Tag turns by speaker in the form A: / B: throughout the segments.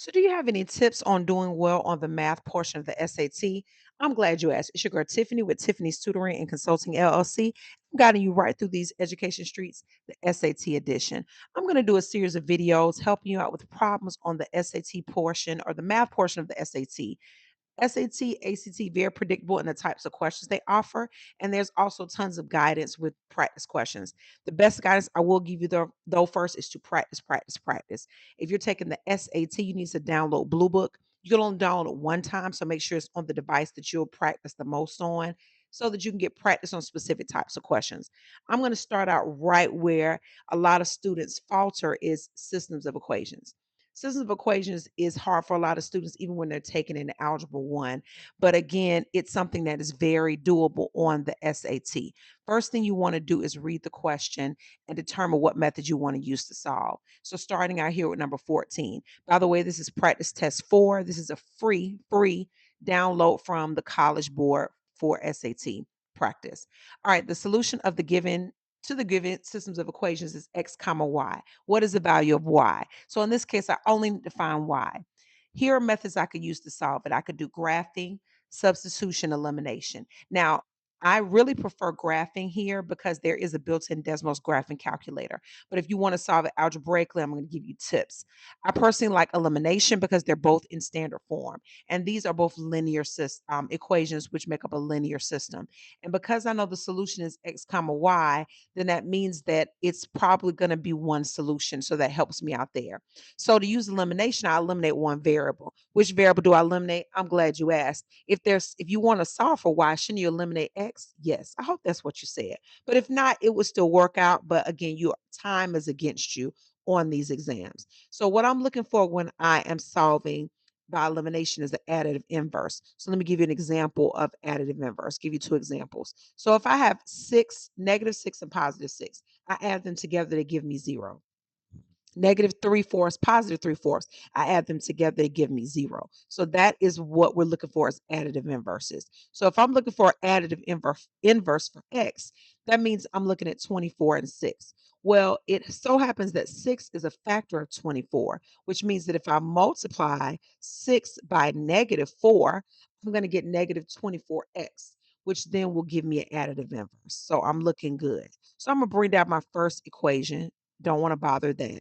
A: So, do you have any tips on doing well on the math portion of the SAT? I'm glad you asked. It's your girl Tiffany with Tiffany's Tutoring and Consulting LLC. I'm guiding you right through these education streets, the SAT edition. I'm going to do a series of videos helping you out with problems on the SAT portion or the math portion of the SAT. SAT, ACT, very predictable in the types of questions they offer. And there's also tons of guidance with practice questions. The best guidance I will give you, though first, is to practice, practice, practice. If you're taking the SAT, you need to download Blue Book. You can only download it one time, so make sure it's on the device that you'll practice the most on so that you can get practice on specific types of questions. I'm going to start out right where a lot of students falter is systems of equations. Systems of equations is hard for a lot of students, even when they're taking in Algebra 1. But again, it's something that is very doable on the SAT. First thing you want to do is read the question and determine what method you want to use to solve. So starting out here with number 14. By the way, this is practice test 4. This is a free download from the College Board for SAT practice. All right, the solution of the given systems of equations is x comma y. What is the value of y? So in this case, I only need to find y. Here are methods I could use to solve it. I could do graphing, substitution, elimination. Now, I really prefer graphing here because there is a built-in Desmos graphing calculator. But if you want to solve it algebraically, I'm going to give you tips. I personally like elimination because they're both in standard form. And these are both linear equations, which make up a linear system. And because I know the solution is x comma y, then that means that it's probably going to be one solution. So that helps me out there. So to use elimination, I eliminate one variable. Which variable do I eliminate? I'm glad you asked. If you want to solve for y, shouldn't you eliminate x? Yes. I hope that's what you said. But if not, it would still work out. But again, your time is against you on these exams. So what I'm looking for when I am solving by elimination is the additive inverse. So let me give you an example of additive inverse. Give you two examples. So if I have six, -6 and +6, I add them together, they give me 0. -3/4, +3/4. I add them together, they give me 0. So that is what we're looking for as additive inverses. So if I'm looking for additive inverse for x, that means I'm looking at 24 and 6. Well, it so happens that 6 is a factor of 24, which means that if I multiply 6 by -4, I'm going to get -24x, which then will give me an additive inverse. So I'm looking good. So I'm going to bring down my first equation. Don't want to bother that.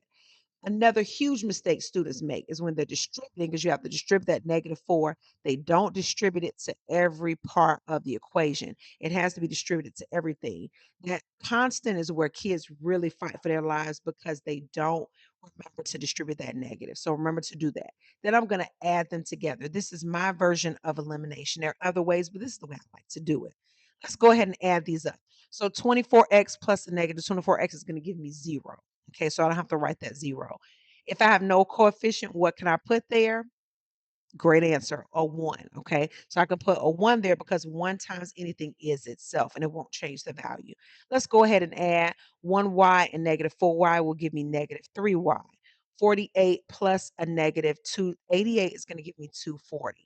A: Another huge mistake students make is when they're distributing, because you have to distribute that -4, they don't distribute it to every part of the equation. It has to be distributed to everything. That constant is where kids really fight for their lives because they don't remember to distribute that negative. So remember to do that. Then I'm going to add them together. This is my version of elimination. There are other ways, but this is the way I like to do it. Let's go ahead and add these up. So 24x plus a negative 24x is going to give me 0. Okay, so I don't have to write that 0. If I have no coefficient, what can I put there? Great answer, a 1. Okay, so I can put a 1 there because 1 times anything is itself and it won't change the value. Let's go ahead and add 1y and -4y will give me -3y. 48 plus a -2, 88 is going to give me 240.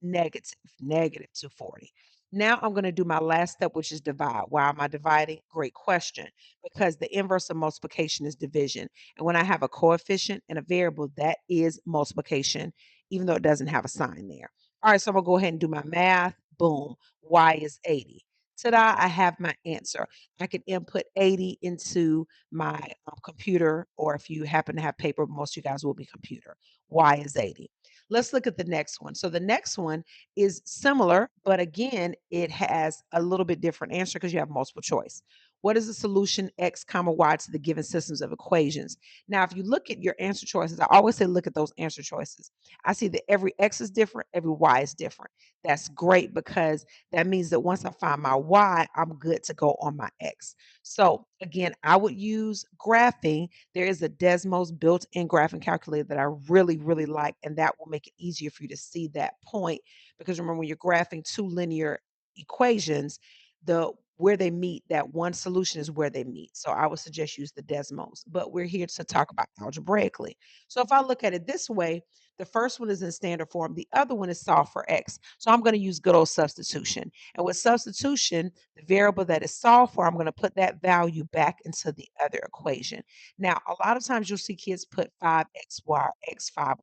A: -240. Now I'm going to do my last step, which is divide. Why am I dividing? Great question. Because the inverse of multiplication is division. And when I have a coefficient and a variable, that is multiplication, even though it doesn't have a sign there. All right, so I'm going to go ahead and do my math. Boom. Y is 80. Ta-da, I have my answer. I can input 80 into my computer, or if you happen to have paper, most of you guys will be computer. Y is 80. Let's look at the next one. So the next one is similar, but again, it has a little bit different answer because you have multiple choice. What is the solution x comma y to the given systems of equations? Now, if you look at your answer choices, I always say look at those answer choices. I see that every x is different, every y is different. That's great because that means that once I find my y, I'm good to go on my x. So again, I would use graphing. There is a Desmos built-in graphing calculator that I really, really like, and that will make it easier for you to see that point. Because remember, when you're graphing two linear equations, the where they meet, that one solution is where they meet. So I would suggest use the Desmos. But we're here to talk about algebraically. So if I look at it this way, the first one is in standard form, the other one is solved for x. So I'm going to use good old substitution. And with substitution, the variable that is solved for, I'm going to put that value back into the other equation. Now, a lot of times you'll see kids put 5xy or x5y.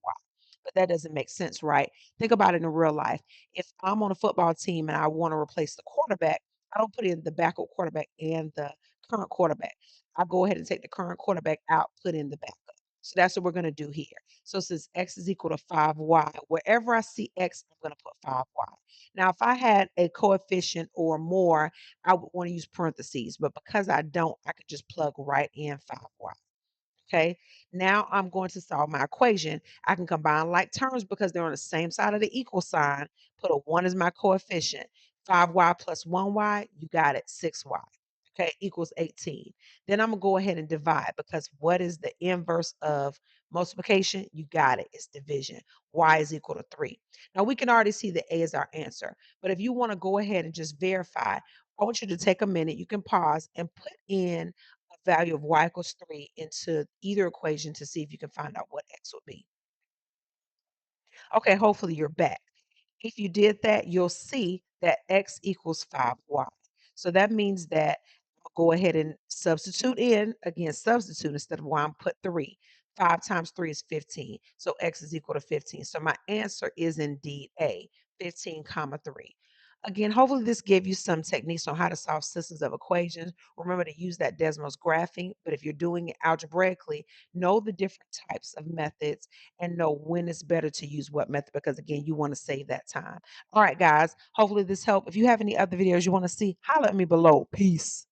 A: but that doesn't make sense, right? Think about it in real life. If I'm on a football team and I want to replace the quarterback, I don't put in the backup quarterback and the current quarterback. I go ahead and take the current quarterback out, put in the backup. So that's what we're going to do here. So since x is equal to 5y, wherever I see x, I'm going to put 5y. Now, if I had a coefficient or more, I would want to use parentheses, but because I don't, I could just plug right in 5y. Okay, now I'm going to solve my equation. I can combine like terms because they're on the same side of the equal sign. Put a 1 as my coefficient. 5y plus 1y, you got it, 6y. Okay, equals 18. Then I'm going to go ahead and divide because what is the inverse of multiplication? You got it, it's division. Y is equal to 3. Now we can already see that A is our answer. But if you want to go ahead and just verify, I want you to take a minute. You can pause and put in value of y equals 3 into either equation to see if you can find out what x would be. Okay, hopefully you're back. If you did that, you'll see that x equals 5y. So that means that I'll go ahead and substitute in, again, substitute instead of y, I'm put 3. 5 times 3 is 15. So x is equal to 15. So my answer is indeed A, 15 comma 3. Again, hopefully this gave you some techniques on how to solve systems of equations. Remember to use that Desmos graphing, but if you're doing it algebraically, know the different types of methods and know when it's better to use what method because again, you want to save that time. All right, guys. Hopefully this helped. If you have any other videos you want to see, holler at me below. Peace.